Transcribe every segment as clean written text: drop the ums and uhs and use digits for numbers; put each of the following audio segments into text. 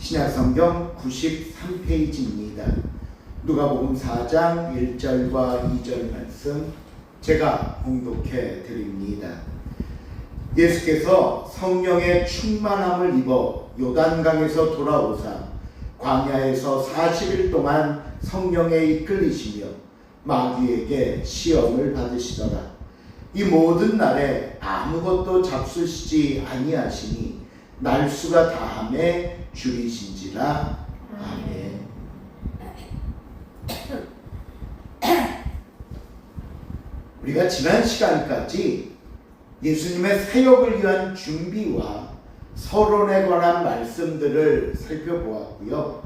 신약성경 93페이지입니다. 누가복음 4장 1절과 2절 말씀 제가 봉독해 드립니다. 예수께서 성령의 충만함을 입어 요단강에서 돌아오사 광야에서 40일 동안 성령에 이끌리시며 마귀에게 시험을 받으시더라. 이 모든 날에 아무것도 잡수시지 아니하시니 날수가 다함에 줄이신지라. 아멘. 우리가 지난 시간까지 예수님의 사역을 위한 준비와 서론에 관한 말씀들을 살펴보았고요.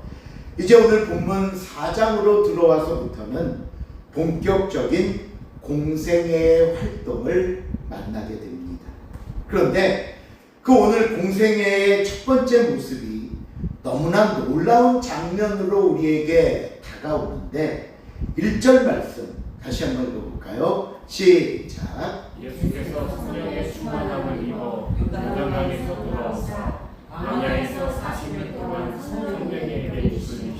이제 오늘 본문 4장으로 들어와서부터는 본격적인 공생애의 활동을 만나게 됩니다. 그런데 그 오늘 공생애의 첫 번째 모습이 너무나 놀라운 장면으로 우리에게 다가오는데 1절 말씀 다시 한번 읽어볼까요? 시작. 예수께서 성령의 충만함을 입어 요단강에서 돌아오사 광야에서 40일 동안 성령에게 이끌리시며.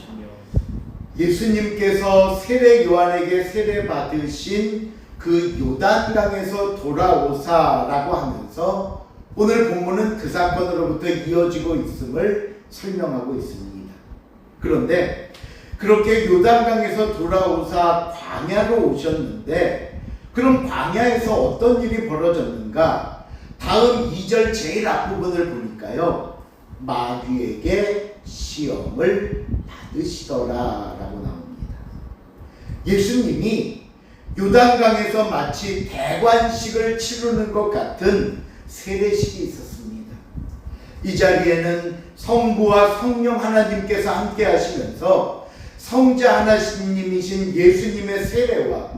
예수님께서 세례 요한에게 세례 받으신 그 요단강에서 돌아오사라고 하면서 오늘 본문은 그 사건으로부터 이어지고 있음을 설명하고 있습니다. 그런데 그렇게 요단강에서 돌아오사 광야로 오셨는데 그럼 광야에서 어떤 일이 벌어졌는가? 다음 2절 제일 앞부분을 보니까요. 마귀에게 시험을 받으시더라라고 나옵니다. 예수님이 요단강에서 마치 대관식을 치르는 것 같은 세례식이 있었습니다. 이 자리에는 성부와 성령 하나님께서 함께 하시면서 성자 하나님이신 예수님의 세례와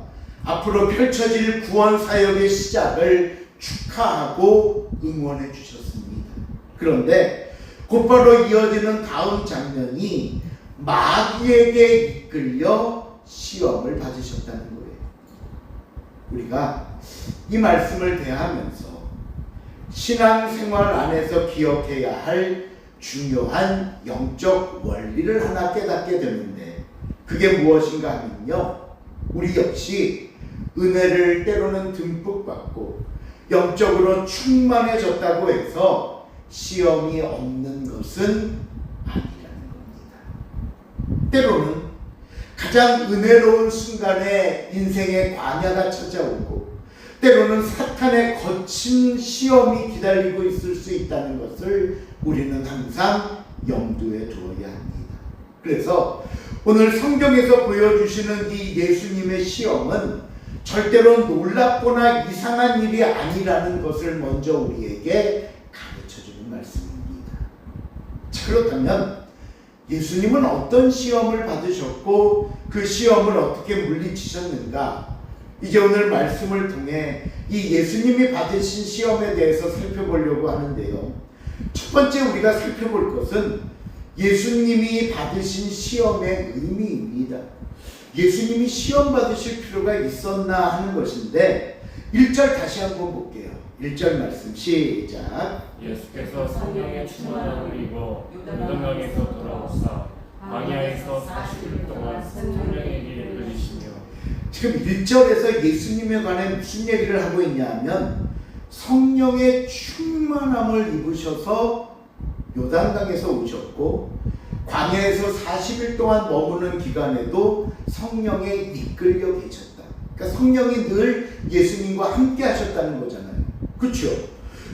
앞으로 펼쳐질 구원 사역의 시작을 축하하고 응원해 주셨습니다. 그런데 곧바로 이어지는 다음 장면이 마귀에게 이끌려 시험을 받으셨다는 거예요. 우리가 이 말씀을 대하면서 신앙생활 안에서 기억해야 할 중요한 영적 원리를 하나 깨닫게 되는데 그게 무엇인가 하면요. 우리 역시 은혜를 때로는 듬뿍 받고 영적으로 충만해졌다고 해서 시험이 없는 것은 아니라는 겁니다. 때로는 가장 은혜로운 순간에 인생의 광야가 찾아오고 때로는 사탄의 거친 시험이 기다리고 있을 수 있다는 것을 우리는 항상 염두에 두어야 합니다. 그래서 오늘 성경에서 보여주시는 이 예수님의 시험은 절대로 놀랍거나 이상한 일이 아니라는 것을 먼저 우리에게 가르쳐주는 말씀입니다. 자, 그렇다면 예수님은 어떤 시험을 받으셨고 그 시험을 어떻게 물리치셨는가? 이제 오늘 말씀을 통해 이 예수님이 받으신 시험에 대해서 살펴보려고 하는데요. 첫 번째 우리가 살펴볼 것은 예수님이 받으신 시험의 의미입니다. 예수님이 시험 받으실 필요가 있었나 하는 것인데 1절 다시 한번 볼게요. 1절 말씀 시작. 예수께서 성령의 충만함을 입어 요단강에서 돌아오사 광야에서 40일 동안 성령에게 이끌리시며. 지금 1절에서 예수님에 관해 무슨 얘기를 하고 있냐 하면 성령의 충만함을 입으셔서 요단강에서 오셨고 광야에서 40일 동안 머무는 기간에도 성령에 이끌려 계셨다. 그러니까 성령이 늘 예수님과 함께 하셨다는 거잖아요. 그렇죠?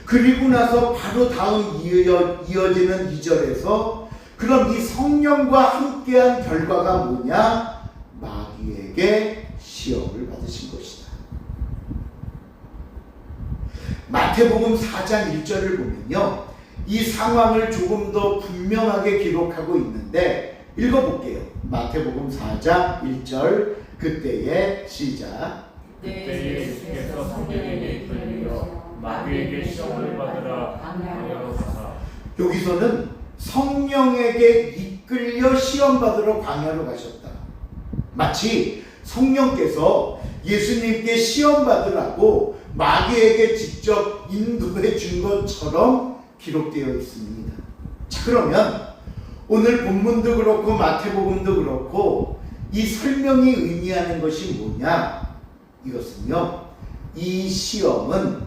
그리고 나서 바로 다음 이어지는 2절에서 그럼 이 성령과 함께한 결과가 뭐냐? 마귀에게 시험을 받으신 것이다. 마태복음 4장 1절을 보면요. 이 상황을 조금 더 분명하게 기록하고 있는데 읽어볼게요. 마태복음 4장 1절 그때의 시작. 그때 예수께서 성령에게 이끌려 마귀에게 시험을 받으라 광야로 가사. 여기서는 성령에게 이끌려 시험 받으러 광야로 가셨다. 마치 성령께서 예수님께 시험 받으라고 마귀에게 직접 인도해 준 것처럼 기록되어 있습니다. 자, 그러면 오늘 본문도 그렇고 마태복음도 그렇고 이 설명이 의미하는 것이 뭐냐? 이것은요, 이 시험은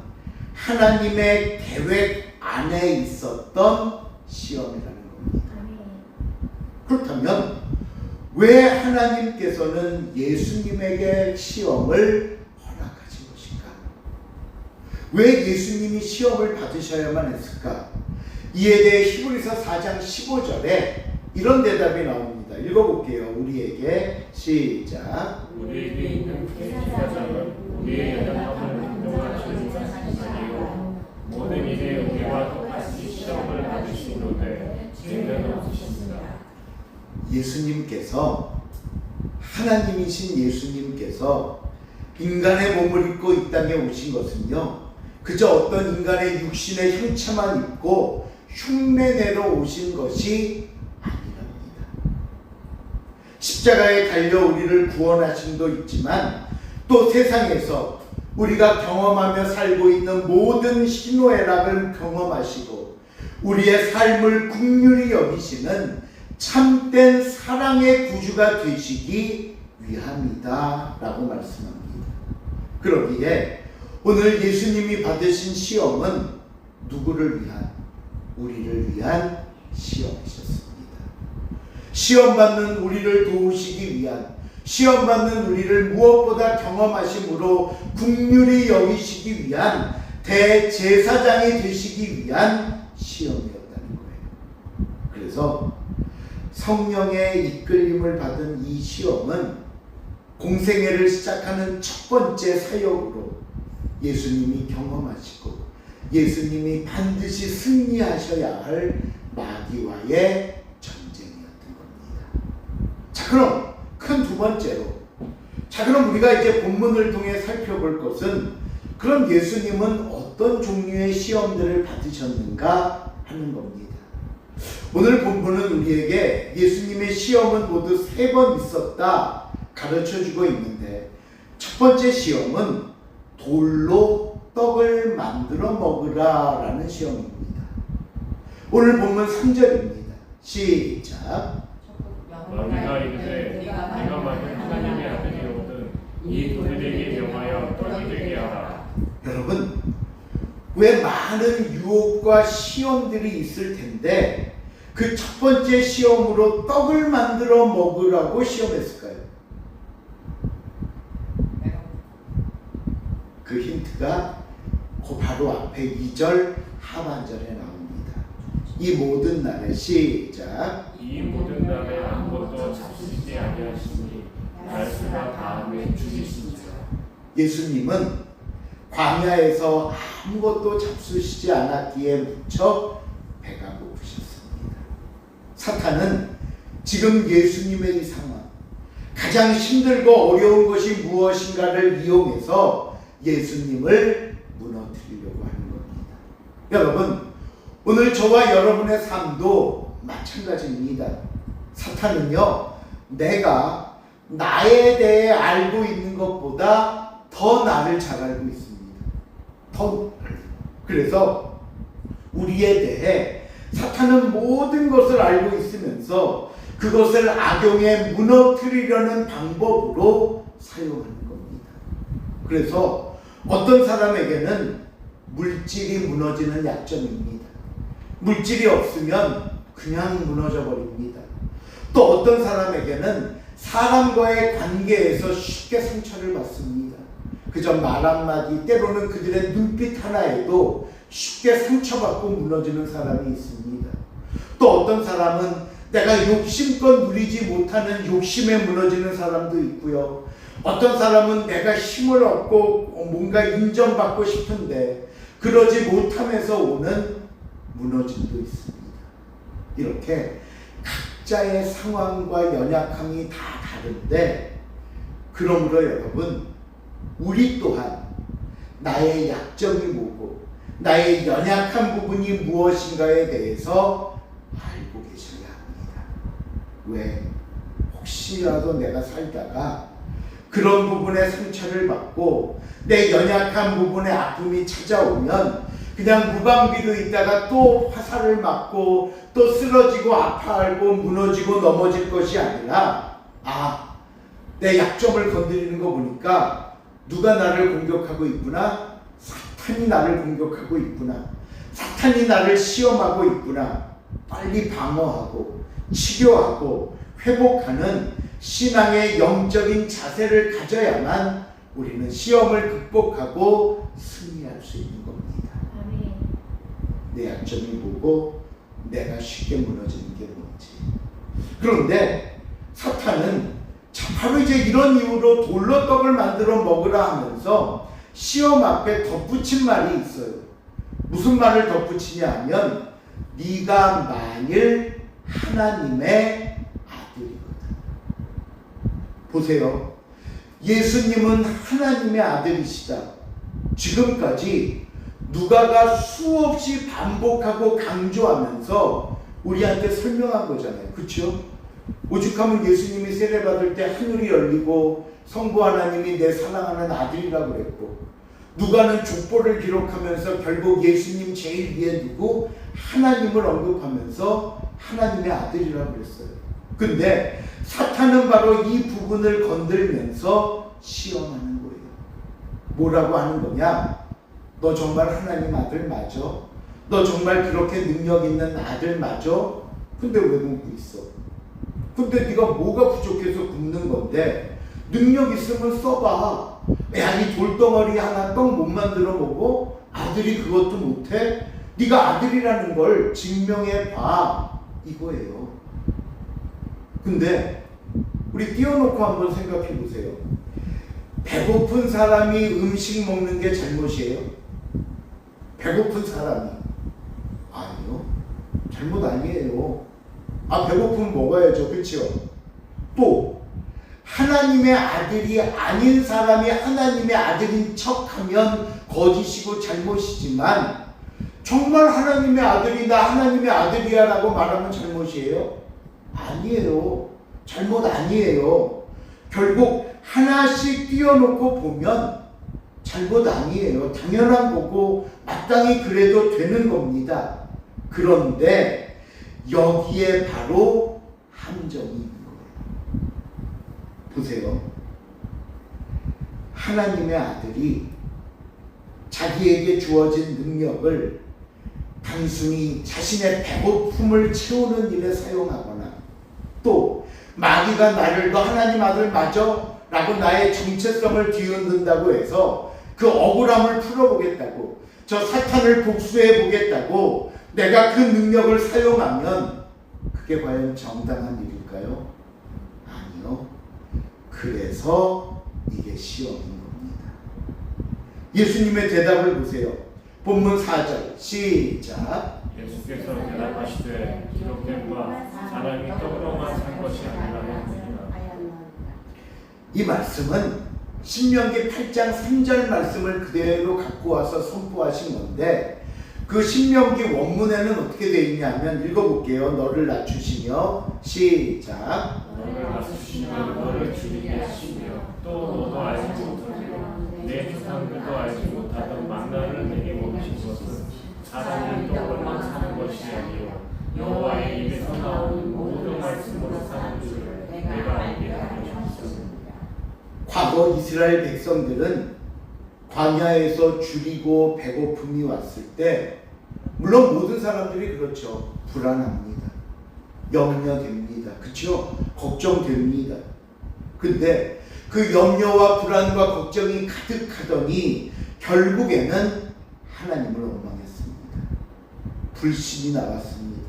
하나님의 계획 안에 있었던 시험이라는 겁니다. 그렇다면 왜 하나님께서는 예수님에게 시험을 허락하신 것인가? 왜 예수님이 시험을 받으셔야만 했을까? 이에 대해 히브리서 4장 15절에 이런 대답이 나옵니다. 읽어볼게요. 우리에게 시작. 우리에게 있는 대제사장은 우리의 연약함을 인정하시는 자신이 아니요 모든 일에 우리와 똑같이 시험을 받으시는데 죄는 없으십니다. 예수님께서, 하나님이신 예수님께서 인간의 몸을 입고 이 땅에 오신 것은요, 그저 어떤 인간의 육신의 형체만 입고 흉내내러 오신 것이 아니랍니다. 십자가에 달려 우리를 구원하심도 있지만 또 세상에서 우리가 경험하며 살고 있는 모든 희노애락을 경험하시고 우리의 삶을 긍휼히 여기시는 참된 사랑의 구주가 되시기 위함이다 라고 말씀합니다. 그러기에 오늘 예수님이 받으신 시험은 누구를 위한? 우리를 위한 시험이셨습니다. 시험받는 우리를 도우시기 위한, 시험받는 우리를 무엇보다 경험하심으로 긍휼히 여기시기 위한 대제사장이 되시기 위한 시험이었다는 거예요. 그래서 성령의 이끌림을 받은 이 시험은 공생애를 시작하는 첫 번째 사역으로 예수님이 경험하시고 예수님이 반드시 승리하셔야 할 마귀와의 전쟁이었던 겁니다. 자, 그럼 큰 두 번째로, 그럼 우리가 이제 본문을 통해 살펴볼 것은 그럼 예수님은 어떤 종류의 시험들을 받으셨는가 하는 겁니다. 오늘 본문은 우리에게 예수님의 시험은 모두 3번 있었다 가르쳐주고 있는데, 첫 번째 시험은 돌로 떡을 만들어 먹으라 라는 시험입니다. 오늘 본문 3절입니다. 시작. 너희가 이르되 네가 만일 하나님의 아들이거든 이 돌들에게 명하여 떡이 되게 하라. 여러분, 왜 많은 유혹과 시험들이 있을 텐데 그 첫 번째 시험으로 떡을 만들어 먹으라고 시험했을까요? 그 힌트가 그 바로 앞에 2절 하반절에 나옵니다. 이 모든 날에 시작. 이 모든 날에 아무것도 잡수시지 아니하시니 날수가 다음에 죽이신지라. 예수님은 광야에서 아무것도 잡수시지 않았기에 무척 배가 고프셨습니다. 사탄은 지금 예수님의 이 상황, 가장 힘들고 어려운 것이 무엇인가를 이용해서 예수님을 무너뜨리려고 하는 겁니다. 여러분, 오늘 저와 여러분의 삶도 마찬가지입니다. 사탄은요, 내가 나에 대해 알고 있는 것보다 더 나를 잘 알고 있습니다. 그래서 우리에 대해 사탄은 모든 것을 알고 있으면서 그것을 악용해 무너뜨리려는 방법으로 사용하는 겁니다. 그래서 어떤 사람에게는 물질이 무너지는 약점입니다. 물질이 없으면 그냥 무너져 버립니다. 또 어떤 사람에게는 사람과의 관계에서 쉽게 상처를 받습니다. 그저 말 한마디, 때로는 그들의 눈빛 하나에도 쉽게 상처받고 무너지는 사람이 있습니다. 또 어떤 사람은 내가 욕심껏 누리지 못하는 욕심에 무너지는 사람도 있고요. 어떤 사람은 내가 힘을 얻고 뭔가 인정받고 싶은데 그러지 못하면서 오는 무너짐도 있습니다. 이렇게 각자의 상황과 연약함이 다 다른데, 그러므로 여러분, 우리 또한 나의 약점이 뭐고 나의 연약한 부분이 무엇인가에 대해서 알고 계셔야 합니다. 왜? 혹시라도 내가 살다가 그런 부분에 상처를 받고 내 연약한 부분에 아픔이 찾아오면 그냥 무방비로 있다가 또 화살을 맞고 또 쓰러지고 아파하고 무너지고 넘어질 것이 아니라 내 약점을 건드리는 거 보니까 누가 나를 공격하고 있구나. 사탄이 나를 공격하고 있구나. 사탄이 나를 시험하고 있구나. 빨리 방어하고 치료하고 회복하는 신앙의 영적인 자세를 가져야만 우리는 시험을 극복하고 승리할 수 있는 겁니다. 내 약점이 뭐고 내가 쉽게 무너지는 게 뭔지. 그런데 사탄은 바로 이제 이런 이유로 돌로 떡을 만들어 먹으라 하면서 시험 앞에 덧붙인 말이 있어요. 무슨 말을 덧붙이냐 하면 네가 만일 하나님의 아들이거든. 보세요. 예수님은 하나님의 아들이시다. 지금까지 누가가 수없이 반복하고 강조하면서 우리한테 설명한 거잖아요. 그렇죠? 오죽하면 예수님이 세례받을 때 하늘이 열리고 성부 하나님이 내 사랑하는 아들이라고 그랬고, 누가는 족보를 기록하면서 결국 예수님 제일 위에 두고 하나님을 언급하면서 하나님의 아들이라고 그랬어요. 근데 사탄은 바로 이 부분을 건들면서 시험하는 거예요. 뭐라고 하는 거냐? 너 정말 하나님 아들 맞아? 너 정말 그렇게 능력 있는 아들 맞아? 근데 왜 굶고 있어? 근데 네가 뭐가 부족해서 굶는 건데 능력 있으면 써봐. 야, 이 돌덩어리 하나 떡 못 만들어 먹고 아들이 그것도 못해? 네가 아들이라는 걸 증명해봐. 이거예요. 근데 우리 띄워놓고 한번 생각해 보세요. 배고픈 사람이 음식 먹는 게 잘못이에요? 배고픈 사람이. 아니요. 잘못 아니에요. 배고프면 먹어야죠. 그렇죠? 또 하나님의 아들이 아닌 사람이 하나님의 아들인 척하면 거짓이고 잘못이지만 정말 하나님의 아들이 나 하나님의 아들이야 라고 말하면 잘못이에요? 아니에요. 잘못 아니에요. 결국 하나씩 띄워놓고 보면 잘못 아니에요. 당연한 거고 마땅히 그래도 되는 겁니다. 그런데 여기에 바로 함정이 있는 거예요. 보세요. 하나님의 아들이 자기에게 주어진 능력을 단순히 자신의 배고픔을 채우는 일에 사용하거나, 또 마귀가 나를 너 하나님 아들 맞아? 라고 나의 정체성을 뒤흔든다고 해서 그 억울함을 풀어보겠다고, 저 사탄을 복수해 보겠다고 내가 그 능력을 사용하면 그게 과연 정당한 일일까요? 아니요. 그래서 이게 시험인 겁니다. 예수님의 대답을 보세요. 본문 4절 시작. 예수께서 대답하시되 기록된 바 사람이 떡으로만 산 것이 아니라느니라. 이 말씀은 신명기 8장 3절 말씀을 그대로 갖고 와서 선포하신 건데, 그 신명기 원문에는 어떻게 되어 있냐면 읽어볼게요. 너를 낮추시며 시작. 너를 낮추시며 너를 줄이게 하시며 또 너도 알지 못하며 내 조상들도 알지 못하던 만나를 내게 먹이신 것은 사람이 떡으로만 사는 것이 아니요 여호와의 입에서 나오는 모든 말씀으로 사는 줄을 내가 알게 하려 하셨습니다. 과거 이스라엘 백성들은 광야에서 줄이고 배고픔이 왔을 때, 물론 모든 사람들이 그렇죠. 불안합니다. 염려됩니다. 그렇죠? 걱정됩니다. 근데 그 염려와 불안과 걱정이 가득하더니 결국에는 하나님을 원망했습니다. 불신이 나왔습니다.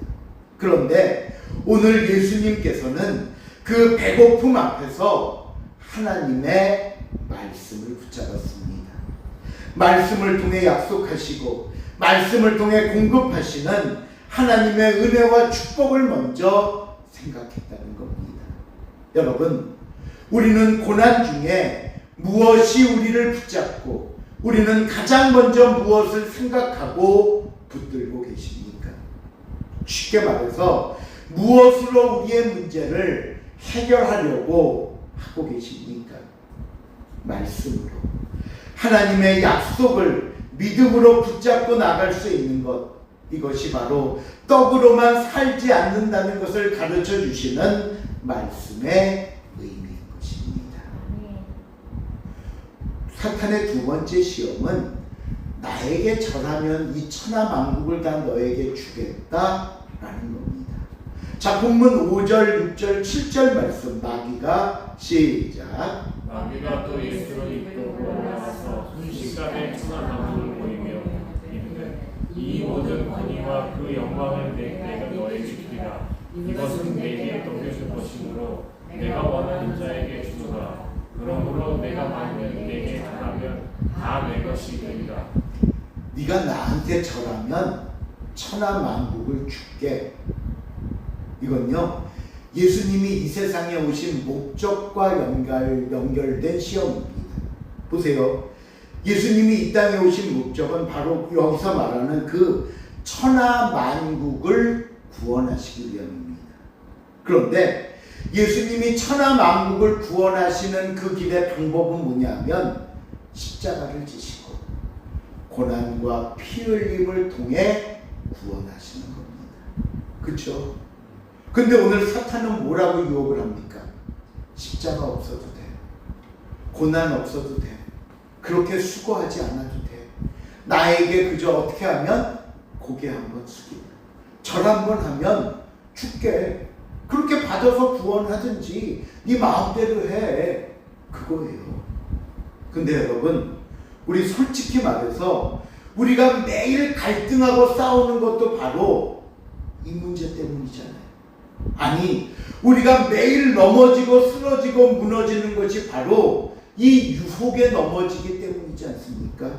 그런데 오늘 예수님께서는 그 배고픔 앞에서 하나님의 말씀을 붙잡았습니다. 말씀을 통해 약속하시고 말씀을 통해 공급하시는 하나님의 은혜와 축복을 먼저 생각했다는 겁니다. 여러분, 우리는 고난 중에 무엇이 우리를 붙잡고 우리는 가장 먼저 무엇을 생각하고 붙들고 계십니까? 쉽게 말해서 무엇으로 우리의 문제를 해결하려고 하고 계십니까? 말씀으로. 하나님의 약속을 믿음으로 붙잡고 나갈 수 있는 것, 이것이 바로 떡으로만 살지 않는다는 것을 가르쳐 주시는 말씀의 의미인 것입니다. 사탄의 두 번째 시험은 나에게 절하면 이 천하 만국을 다 너에게 주겠다라는 겁니다. 자, 본문 5절, 6절, 7절 말씀 마귀가 시작. 마귀가 또 예수를 이끌고 나가서 순식간에 천하 만국을 보이며 이르되 이 모든 권위와 그 영광을 내가 너에게 주리라. 이것은 내게 넘겨줄 것이므로 내가 원하는 자에게 주노라. 그러므로 내가 만일 내게 절하면 다 내 것이 되리라. 네가 나한테 절하면 천하 만국을 줄게. 이건요, 예수님이 이 세상에 오신 목적과 연결된 시험입니다. 보세요. 예수님이 이 땅에 오신 목적은 바로 여기서 말하는 그 천하 만국을 구원하시기 위함입니다. 그런데 예수님이 천하 만국을 구원하시는 그 길의 방법은 뭐냐면 십자가를 지시고 고난과 피 흘림을 통해 구원하시는 겁니다. 그렇죠? 근데 오늘 사탄은 뭐라고 유혹을 합니까? 십자가 없어도 돼. 고난 없어도 돼. 그렇게 수고하지 않아도 돼. 나에게 그저 어떻게 하면 고개 한번 숙이고 절 한번 하면 죽게. 그렇게 받아서 구원하든지 네 마음대로 해. 그거예요. 근데 여러분, 우리 솔직히 말해서 우리가 매일 갈등하고 싸우는 것도 바로 이 문제 때문이잖아요. 아니, 우리가 매일 넘어지고 쓰러지고 무너지는 것이 바로 이 유혹에 넘어지기 때문이지 않습니까?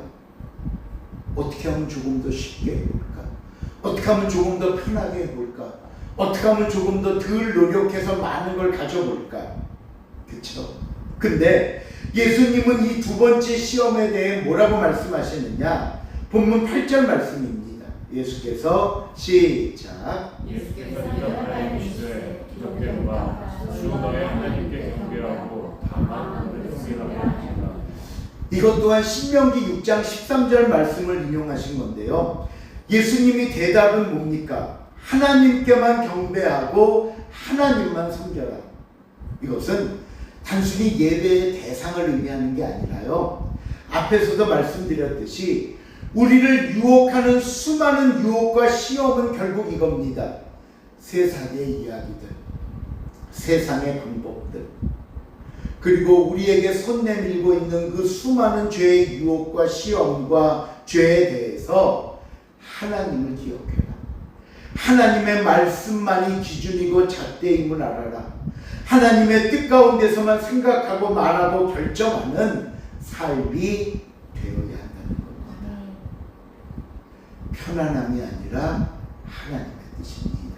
어떻게 하면 조금 더 쉽게 해볼까? 어떻게 하면 조금 더 편하게 해볼까? 어떻게 하면 조금 더 덜 노력해서 많은 걸 가져볼까? 그렇죠? 근데 예수님은 이 두 번째 시험에 대해 뭐라고 말씀하시느냐? 본문 8절 말씀입니다. 예수께서 시작. 예수께서 대답하여 이르시되 기록되노라. 주 너의 하나님께 경배하고 다만 그를 경배하게 하시라. 이것 또한 신명기 6장 13절 말씀을 인용하신 건데요. 예수님이 대답은 뭡니까? 하나님께만 경배하고 하나님만 섬겨라. 이것은 단순히 예배의 대상을 의미하는 게 아니라요, 앞에서도 말씀드렸듯이 우리를 유혹하는 수많은 유혹과 시험은 결국 이겁니다. 세상의 이야기들, 세상의 방법들, 그리고 우리에게 손 내밀고 있는 그 수많은 죄의 유혹과 시험과 죄에 대해서 하나님을 기억해라. 하나님의 말씀만이 기준이고 잣대임을 알아라. 하나님의 뜻 가운데서만 생각하고 말하고 결정하는 삶이 되어야 한다는 겁니다. 편안함이 아니라 하나님의 뜻입니다.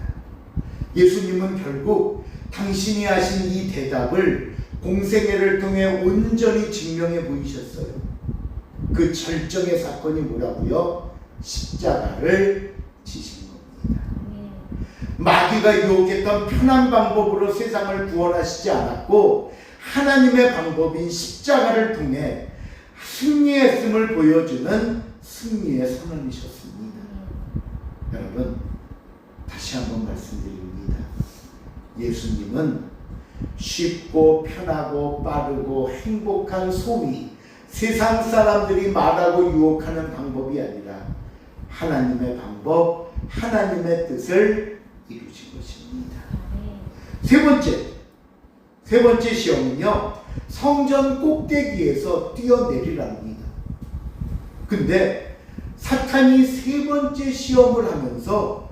예수님은 결국 당신이 하신 이 대답을 공생애를 통해 온전히 증명해 보이셨어요. 그 절정의 사건이 뭐라고요? 십자가를 지신 겁니다. 마귀가 유혹했던 편한 방법으로 세상을 구원하시지 않았고 하나님의 방법인 십자가를 통해 승리했음을 보여주는 승리의 선언이셨습니다. 여러분, 다시 한번 말씀드립니다. 예수님은 쉽고 편하고 빠르고 행복한 소위 세상 사람들이 말하고 유혹하는 방법이 아니라 하나님의 방법, 하나님의 뜻을 이루신 것입니다. 세 번째 시험은요, 성전 꼭대기에서 뛰어내리랍니다. 근데 사탄이 세 번째 시험을 하면서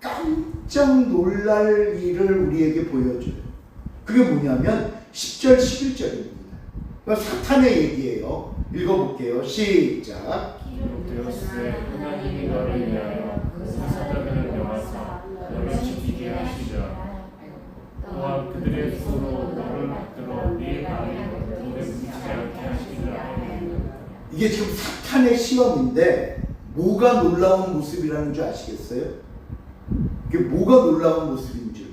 깜짝 놀랄 일을 우리에게 보여줘요. 그게 뭐냐면 10절, 11절입니다. 사탄의 얘기예요. 읽어볼게요. 시작. 기록되었으되 하나님이 너를 위하여 사사들을 명하사 너를 지키게 하시자. 또한 그들의 손으로 너를 붙들어 네 발이 돌에 부딪히지 않게 하시리라. 이게 지금 사탄의 시험인데 뭐가 놀라운 모습이라는 줄 아시겠어요? 이게 뭐가 놀라운 모습인 줄.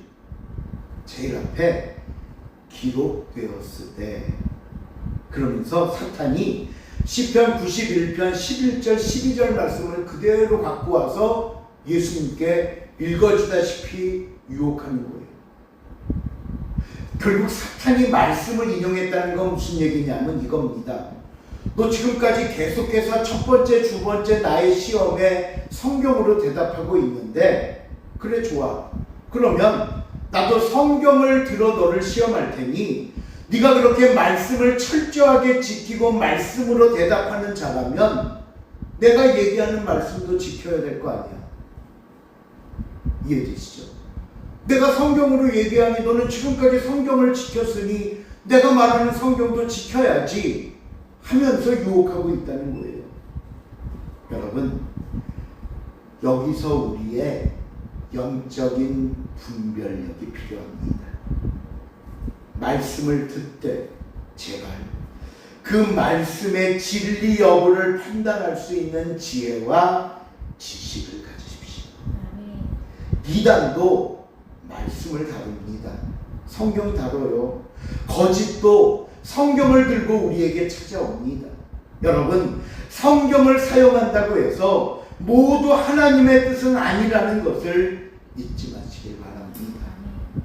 제일 앞에 기록되었을 때, 그러면서 사탄이 시편 91편 11절 12절 말씀을 그대로 갖고 와서 예수님께 읽어주다시피 유혹하는 거예요. 결국 사탄이 말씀을 인용했다는 건 무슨 얘기냐면 이겁니다. 너 지금까지 계속해서 첫 번째, 두 번째 나의 시험에 성경으로 대답하고 있는데 그래 좋아. 그러면 나도 성경을 들어 너를 시험할 테니 네가 그렇게 말씀을 철저하게 지키고 말씀으로 대답하는 자라면 내가 얘기하는 말씀도 지켜야 될 거 아니야. 이해되시죠? 내가 성경으로 얘기하니 너는 지금까지 성경을 지켰으니 내가 말하는 성경도 지켜야지 하면서 유혹하고 있다는 거예요. 여러분, 여기서 우리의 영적인 분별력이 필요합니다. 말씀을 듣되 제발 그 말씀의 진리 여부를 판단할 수 있는 지혜와 지식을 가지십시오. 이단도 말씀을 다룹니다. 성경 다뤄요. 거짓도 성경을 들고 우리에게 찾아옵니다. 여러분, 성경을 사용한다고 해서 모두 하나님의 뜻은 아니라는 것을 잊지 마시길 바랍니다.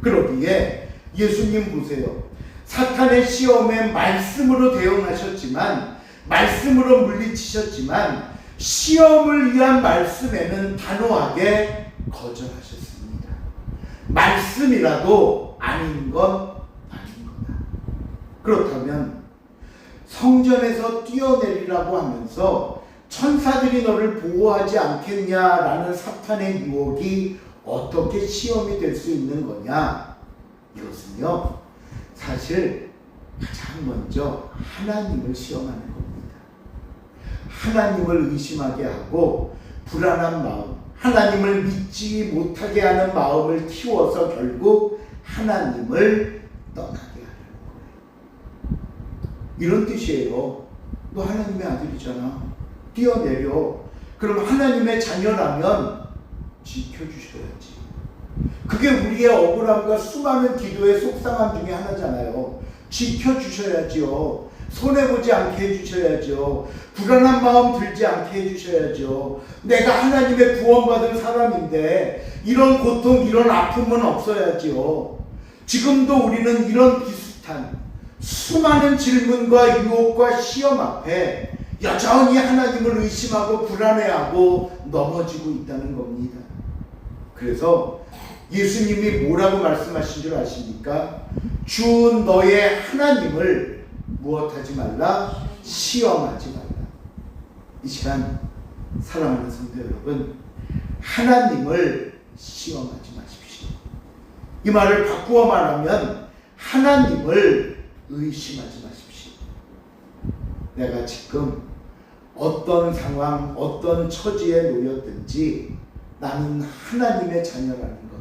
그러기에 예수님 보세요. 사탄의 시험에 말씀으로 대응하셨지만, 말씀으로 물리치셨지만 시험을 위한 말씀에는 단호하게 거절하셨습니다. 말씀이라도 아닌 건 아닌 거다. 그렇다면 성전에서 뛰어내리라고 하면서 천사들이 너를 보호하지 않겠냐라는 사탄의 유혹이 어떻게 시험이 될 수 있는 거냐? 이것은요, 사실 가장 먼저 하나님을 시험하는 겁니다. 하나님을 의심하게 하고 불안한 마음, 하나님을 믿지 못하게 하는 마음을 키워서 결국 하나님을 떠나게 하려는 거예요. 이런 뜻이에요. 너 하나님의 아들이잖아. 뛰어내려. 그럼 하나님의 자녀라면 지켜주셔야지. 그게 우리의 억울함과 수많은 기도의 속상함 중에 하나잖아요. 지켜주셔야지요. 손해보지 않게 해주셔야죠. 불안한 마음 들지 않게 해주셔야죠. 내가 하나님의 구원받은 사람인데 이런 고통, 이런 아픔은 없어야지요. 지금도 우리는 이런 비슷한 수많은 질문과 유혹과 시험 앞에 여전히 하나님을 의심하고 불안해하고 넘어지고 있다는 겁니다. 그래서 예수님이 뭐라고 말씀하신 줄 아십니까? 주 너의 하나님을 무엇하지 말라? 시험하지 말라. 이 시간 사랑하는 성도 여러분, 하나님을 시험하지 마십시오. 이 말을 바꾸어 말하면 하나님을 의심하지 마십시오. 내가 지금 어떤 상황, 어떤 처지에 놓였든지 나는 하나님의 자녀라는 것,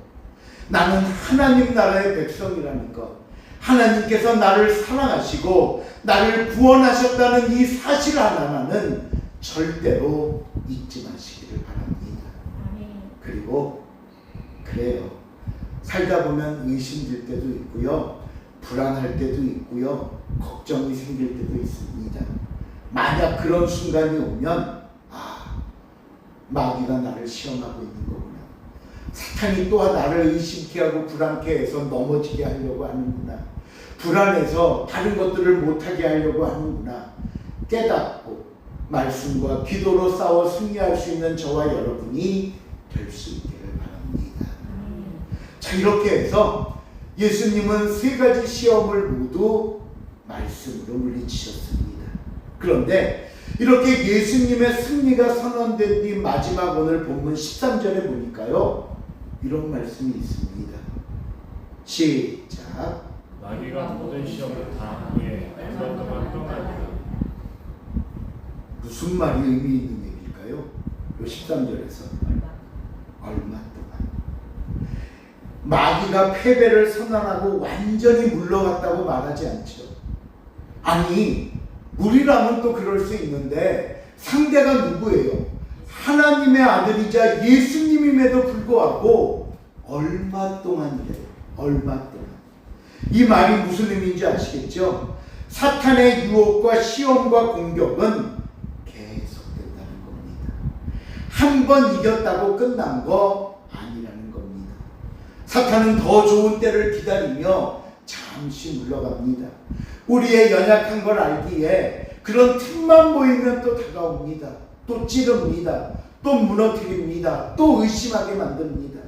나는 하나님 나라의 백성이라는 것, 하나님께서 나를 사랑하시고 나를 구원하셨다는 이 사실 하나는 절대로 잊지 마시기를 바랍니다. 그리고 그래요. 살다 보면 의심될 때도 있고요. 불안할 때도 있고요. 걱정이 생길 때도 있습니다. 만약 그런 순간이 오면 마귀가 나를 시험하고 있는 거구나. 사탄이 또한 나를 의심케 하고 불안케 해서 넘어지게 하려고 하는구나. 불안해서 다른 것들을 못하게 하려고 하는구나. 깨닫고 말씀과 기도로 싸워 승리할 수 있는 저와 여러분이 될 수 있기를 바랍니다. 자, 이렇게 해서 예수님은 세 가지 시험을 모두 말씀으로 물리치셨습니다. 그런데 이렇게 예수님의 승리가 선언된 뒤 마지막 오늘 본문 13절에 보니까요, 이런 말씀이 있습니다. 시작. 마귀가 모든 시험을 다 후에 얼마 동안 떠나니라. 무슨 말이 의미 있는 얘기일까요? 요 13절에서 얼마 동안. 마귀가 패배를 선언하고 완전히 물러갔다고 말하지 않죠. 아니, 우리라면 또 그럴 수 있는데 상대가 누구예요? 하나님의 아들이자 예수님임에도 불구하고 얼마 동안이래요. 얼마 동안. 이 말이 무슨 의미인지 아시겠죠? 사탄의 유혹과 시험과 공격은 계속된다는 겁니다. 한 번 이겼다고 끝난 거 아니라는 겁니다. 사탄은 더 좋은 때를 기다리며 잠시 물러갑니다. 우리의 연약한 걸 알기에 그런 틈만 보이면 또 다가옵니다. 또 찌릅니다. 또 무너뜨립니다. 또 의심하게 만듭니다.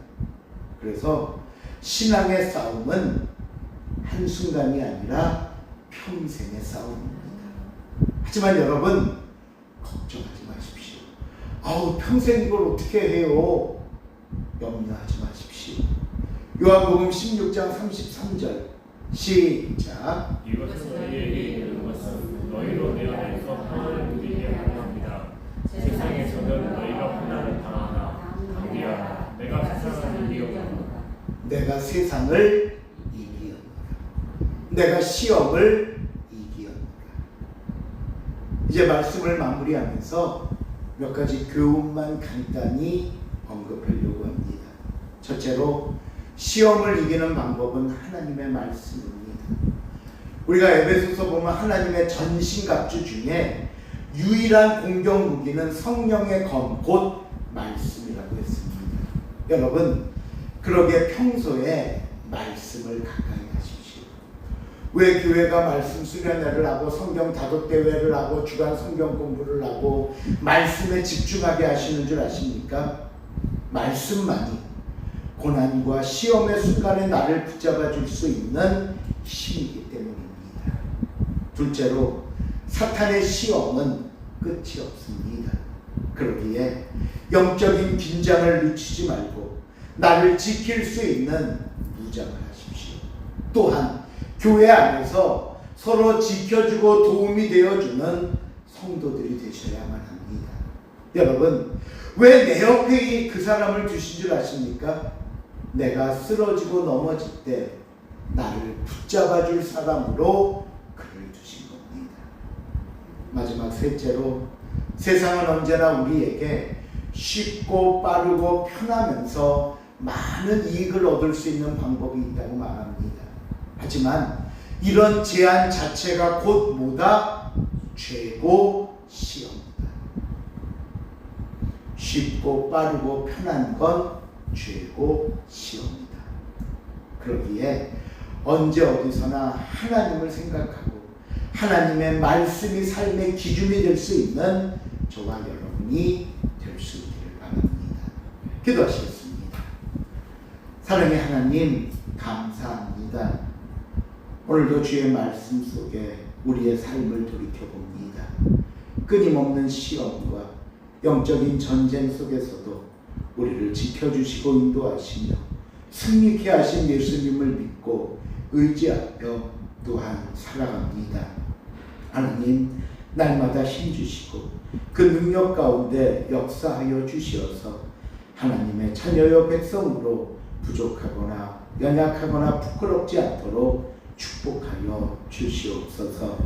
그래서 신앙의 싸움은 한순간이 아니라 평생의 싸움입니다. 하지만 여러분, 걱정하지 마십시오. 아우, 평생 이걸 어떻게 해요? 염려하지 마십시오. 요한복음 16장 33절 시작. 이것은 너희에게 이르는 것은 너희로 내 안에서 평안을 누리게 하려 합니다. 세상에서는 너희가 환난을 당하나 감기하라. 내가 세상을 이기었노라. 내가 세상을 이기었노라. 내가 시험을 이기었노라. 이제 말씀을 마무리하면서 몇 가지 교훈만 간단히 언급하려고 합니다. 첫째로, 시험을 이기는 방법은 하나님의 말씀입니다. 우리가 에베소서 보면 하나님의 전신갑주 중에 유일한 공격 무기는 성령의 검, 곧 말씀이라고 했습니다. 여러분, 그러게 평소에 말씀을 가까이 하십시오. 왜 교회가 말씀 수련회를 하고 성경 다독 대회를 하고 주간 성경 공부를 하고 말씀에 집중하게 하시는 줄 아십니까? 말씀만이 고난과 시험의 순간에 나를 붙잡아 줄 수 있는 힘이기 때문입니다. 둘째로, 사탄의 시험은 끝이 없습니다. 그러기에 영적인 긴장을 늦추지 말고 나를 지킬 수 있는 무장을 하십시오. 또한 교회 안에서 서로 지켜주고 도움이 되어주는 성도들이 되셔야만 합니다. 여러분, 왜 내 옆에 그 사람을 두신 줄 아십니까? 내가 쓰러지고 넘어질 때 나를 붙잡아 줄 사람으로 그를 두신 겁니다. 마지막 셋째로, 세상은 언제나 우리에게 쉽고 빠르고 편하면서 많은 이익을 얻을 수 있는 방법이 있다고 말합니다. 하지만 이런 제한 자체가 곧 뭐다? 죄고 시험이다. 쉽고 빠르고 편한 건 죄고 시험이다. 그러기에 언제 어디서나 하나님을 생각하고 하나님의 말씀이 삶의 기준이 될 수 있는 저와 여러분이 될 수 있기를 바랍니다. 기도하시겠습니다. 사랑의 하나님, 감사합니다. 오늘도 주의 말씀 속에 우리의 삶을 돌이켜봅니다. 끊임없는 시험과 영적인 전쟁 속에서도 우리를 지켜주시고 인도하시며 승리케 하신 예수님을 믿고 의지하며 또한 살아갑니다. 하나님, 날마다 힘주시고 그 능력 가운데 역사하여 주시어서 하나님의 자녀여 백성으로 부족하거나 연약하거나 부끄럽지 않도록 축복하여 주시옵소서.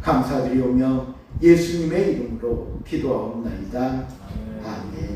감사드리오며 예수님의 이름으로 기도하옵나이다. 아멘.